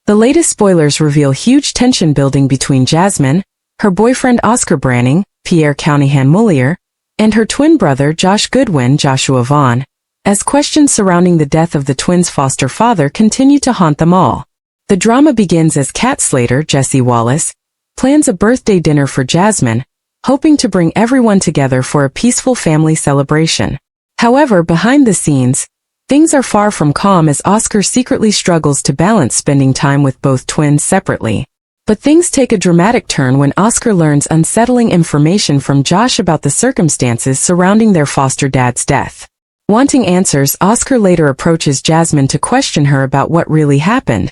The latest spoilers reveal huge tension building between Jasmine, her boyfriend Oscar Branning, Pierre Counihan Mullier, and her twin brother Josh Goodwin, Joshua Vaughn, as questions surrounding the death of the twins' foster father continue to haunt them all. The drama begins as Kat Slater, Jesse Wallace, plans a birthday dinner for Jasmine, hoping to bring everyone together for a peaceful family celebration. However, behind the scenes, things are far from calm as Oscar secretly struggles to balance spending time with both twins separately. But things take a dramatic turn when Oscar learns unsettling information from Josh about the circumstances surrounding their foster dad's death. Wanting answers, Oscar later approaches Jasmine to question her about what really happened,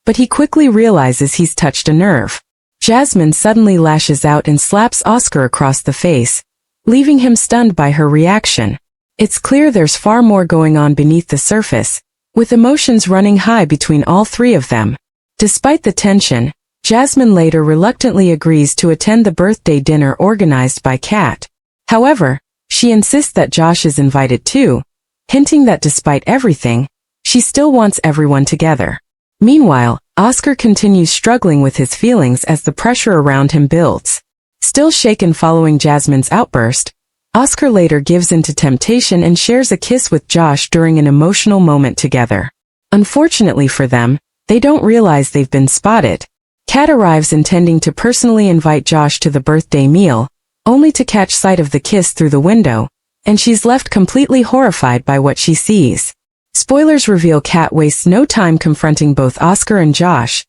but he quickly realizes he's touched a nerve. Jasmine suddenly lashes out and slaps Oscar across the face, leaving him stunned by her reaction. It's clear there's far more going on beneath the surface, with emotions running high between all three of them. Despite the tension, Jasmine later reluctantly agrees to attend the birthday dinner organized by Kat. However, she insists that Josh is invited too, hinting that despite everything, she still wants everyone together. Meanwhile, Oscar continues struggling with his feelings as the pressure around him builds. Still shaken following Jasmine's outburst, Oscar later gives in to temptation and shares a kiss with Josh during an emotional moment together. Unfortunately for them, they don't realize they've been spotted. Kat arrives intending to personally invite Josh to the birthday meal, only to catch sight of the kiss through the window, and she's left completely horrified by what she sees. Spoilers reveal Kat wastes no time confronting both Oscar and Josh,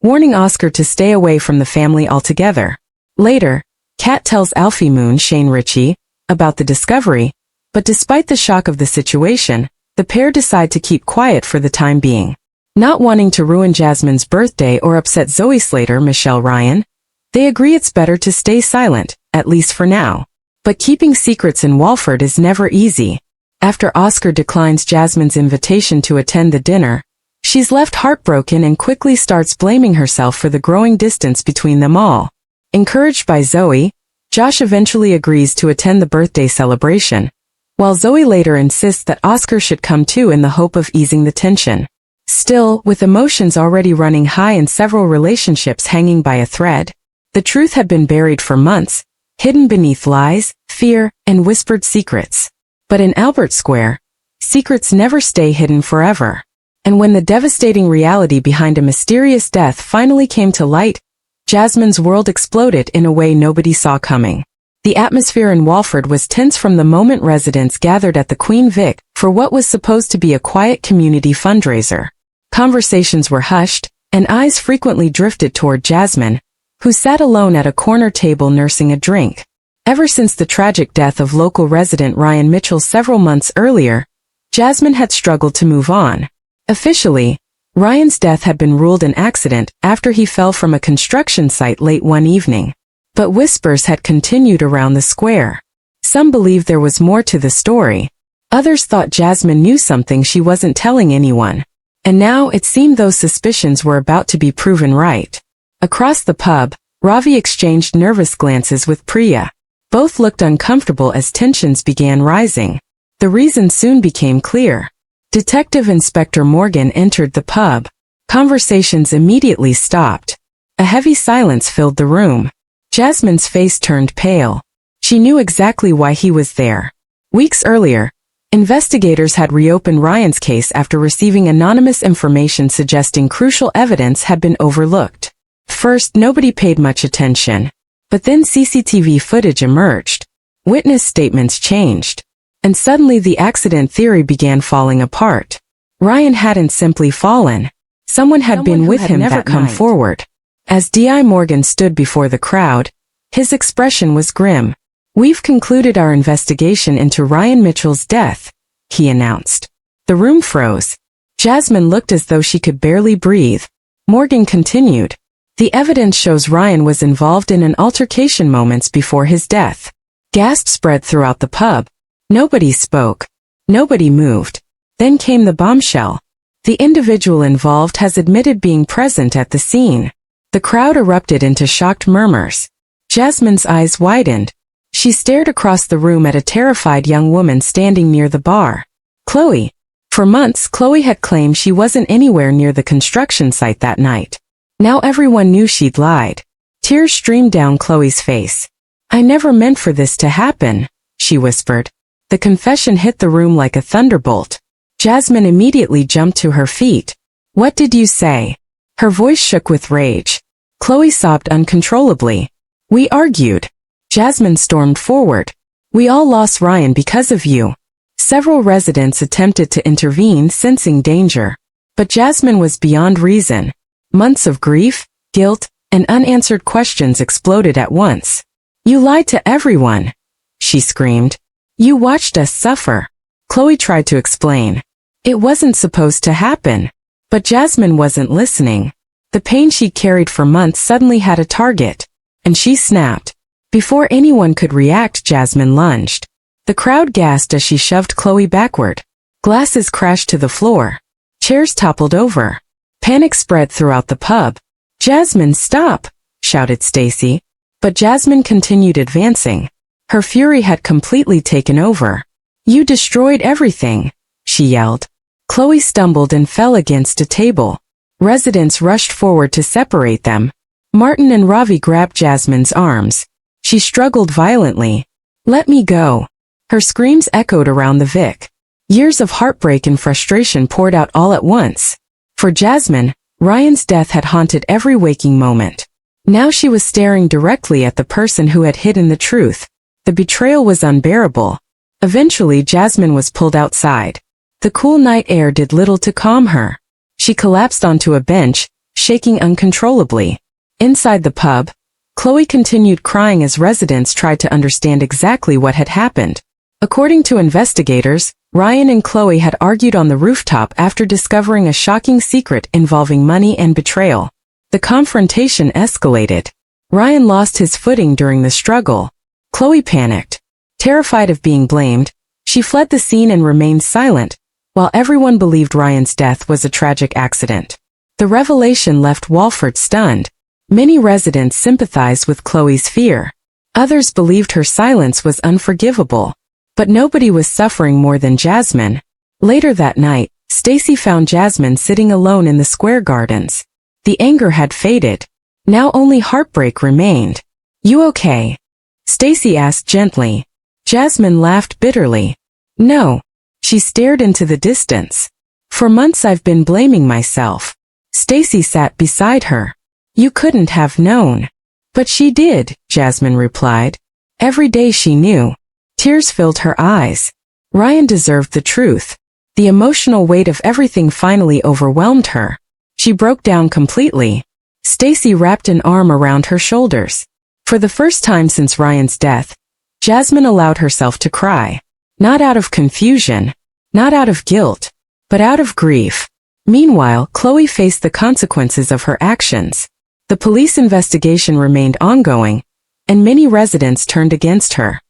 warning Oscar to stay away from the family altogether. Later, Kat tells Alfie Moon, Shane Ritchie, about the discovery, but despite the shock of the situation, the pair decide to keep quiet for the time being. Not wanting to ruin Jasmine's birthday or upset Zoe Slater, Michelle Ryan, they agree it's better to stay silent, at least for now. But keeping secrets in Walford is never easy. After Oscar declines Jasmine's invitation to attend the dinner, she's left heartbroken and quickly starts blaming herself for the growing distance between them all. Encouraged by Zoe, Josh eventually agrees to attend the birthday celebration, while Zoe later insists that Oscar should come too in the hope of easing the tension. Still, with emotions already running high and several relationships hanging by a thread, the truth had been buried for months, hidden beneath lies, fear, and whispered secrets. But in Albert Square, secrets never stay hidden forever. And when the devastating reality behind a mysterious death finally came to light, Jasmine's world exploded in a way nobody saw coming. The atmosphere in Walford was tense from the moment residents gathered at the Queen Vic for what was supposed to be a quiet community fundraiser. Conversations were hushed, and eyes frequently drifted toward Jasmine, who sat alone at a corner table nursing a drink. Ever since the tragic death of local resident Ryan Mitchell several months earlier, Jasmine had struggled to move on. Officially, Ryan's death had been ruled an accident after he fell from a construction site late one evening. But whispers had continued around the square. Some believed there was more to the story. Others thought Jasmine knew something she wasn't telling anyone. And now it seemed those suspicions were about to be proven right. Across the pub, Ravi exchanged nervous glances with Priya. Both looked uncomfortable as tensions began rising. The reason soon became clear. Detective Inspector Morgan entered the pub. Conversations immediately stopped. A heavy silence filled the room. Jasmine's face turned pale. She knew exactly why he was there. Weeks earlier, investigators had reopened Ryan's case after receiving anonymous information suggesting crucial evidence had been overlooked. First, nobody paid much attention. But then CCTV footage emerged. Witness statements changed. And suddenly the accident theory began falling apart. Ryan hadn't simply fallen. Someone had been with him that come forward. As D.I. Morgan stood before the crowd, his expression was grim. "We've concluded our investigation into Ryan Mitchell's death," he announced. The room froze. Jasmine looked as though she could barely breathe. Morgan continued. "The evidence shows Ryan was involved in an altercation moments before his death." Gasps spread throughout the pub. Nobody spoke. Nobody moved. Then came the bombshell. The individual involved has admitted being present at the scene. The crowd erupted into shocked murmurs. Jasmine's eyes widened. She stared across the room at a terrified young woman standing near the bar. "Chloe." For months, Chloe had claimed she wasn't anywhere near the construction site that night. Now everyone knew she'd lied. Tears streamed down Chloe's face. "I never meant for this to happen," she whispered. The confession hit the room like a thunderbolt. Jasmine immediately jumped to her feet. "What did you say?" Her voice shook with rage. Chloe sobbed uncontrollably. "We argued." Jasmine stormed forward. "We all lost Ryan because of you." Several residents attempted to intervene, sensing danger. But Jasmine was beyond reason. Months of grief, guilt, and unanswered questions exploded at once. "You lied to everyone," she screamed. "You watched us suffer." Chloe tried to explain. It wasn't supposed to happen. But Jasmine wasn't listening. The pain she'd carried for months suddenly had a target. And she snapped. Before anyone could react, Jasmine lunged. The crowd gasped as she shoved Chloe backward. Glasses crashed to the floor. Chairs toppled over. Panic spread throughout the pub. "Jasmine, stop!" shouted Stacy. But Jasmine continued advancing. Her fury had completely taken over. "You destroyed everything," she yelled. Chloe stumbled and fell against a table. Residents rushed forward to separate them. Martin and Ravi grabbed Jasmine's arms. She struggled violently. "Let me go." Her screams echoed around the Vic. Years of heartbreak and frustration poured out all at once. For Jasmine, Ryan's death had haunted every waking moment. Now she was staring directly at the person who had hidden the truth. The betrayal was unbearable. Eventually, Jasmine was pulled outside. The cool night air did little to calm her. She collapsed onto a bench, shaking uncontrollably. Inside the pub, Chloe continued crying as residents tried to understand exactly what had happened. According to investigators, Ryan and Chloe had argued on the rooftop after discovering a shocking secret involving money and betrayal. The confrontation escalated. Ryan lost his footing during the struggle. Chloe panicked. Terrified of being blamed, she fled the scene and remained silent, while everyone believed Ryan's death was a tragic accident. The revelation left Walford stunned. Many residents sympathized with Chloe's fear. Others believed her silence was unforgivable. But nobody was suffering more than Jasmine. Later that night, Stacy found Jasmine sitting alone in the square gardens. The anger had faded. Now only heartbreak remained. "You okay?" Stacy asked gently. Jasmine laughed bitterly. "No." She stared into the distance. "For months I've been blaming myself." Stacy sat beside her. "You couldn't have known." "But she did," Jasmine replied. "Every day she knew." Tears filled her eyes. Ryan deserved the truth. The emotional weight of everything finally overwhelmed her. She broke down completely. Stacy wrapped an arm around her shoulders. For the first time since Ryan's death, Jasmine allowed herself to cry. Not out of confusion, not out of guilt, but out of grief. Meanwhile, Chloe faced the consequences of her actions. The police investigation remained ongoing, and many residents turned against her.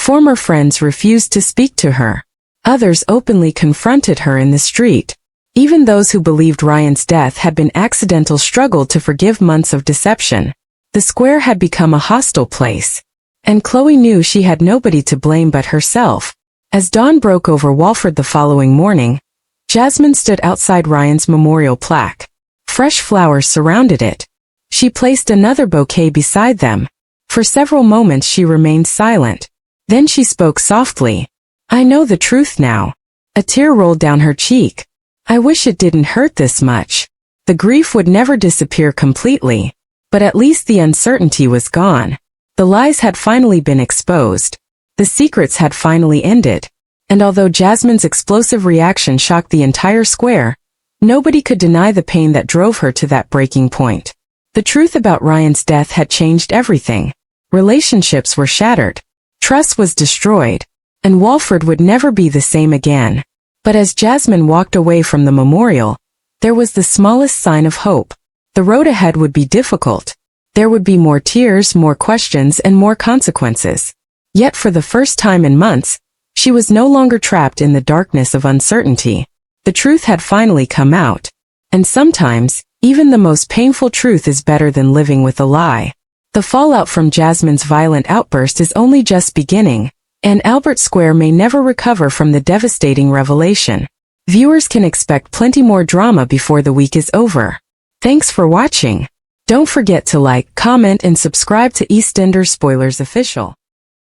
Former friends refused to speak to her. Others openly confronted her in the street. Even those who believed Ryan's death had been accidental struggled to forgive months of deception. The square had become a hostile place. And Chloe knew she had nobody to blame but herself. As dawn broke over Walford the following morning, Jasmine stood outside Ryan's memorial plaque. Fresh flowers surrounded it. She placed another bouquet beside them. For several moments she remained silent. Then she spoke softly. "I know the truth now." A tear rolled down her cheek. "I wish it didn't hurt this much." The grief would never disappear completely. But at least the uncertainty was gone. The lies had finally been exposed. The secrets had finally ended. And although Jasmine's explosive reaction shocked the entire square, nobody could deny the pain that drove her to that breaking point. The truth about Ryan's death had changed everything. Relationships were shattered. Trust was destroyed. And Walford would never be the same again. But as Jasmine walked away from the memorial, there was the smallest sign of hope. The road ahead would be difficult. There would be more tears, more questions, and more consequences. Yet for the first time in months, she was no longer trapped in the darkness of uncertainty. The truth had finally come out. And sometimes, even the most painful truth is better than living with a lie. The fallout from Jasmine's violent outburst is only just beginning, and Albert Square may never recover from the devastating revelation. Viewers can expect plenty more drama before the week is over. Thanks for watching. Don't forget to like, comment, and subscribe to EastEnders Spoilers Official.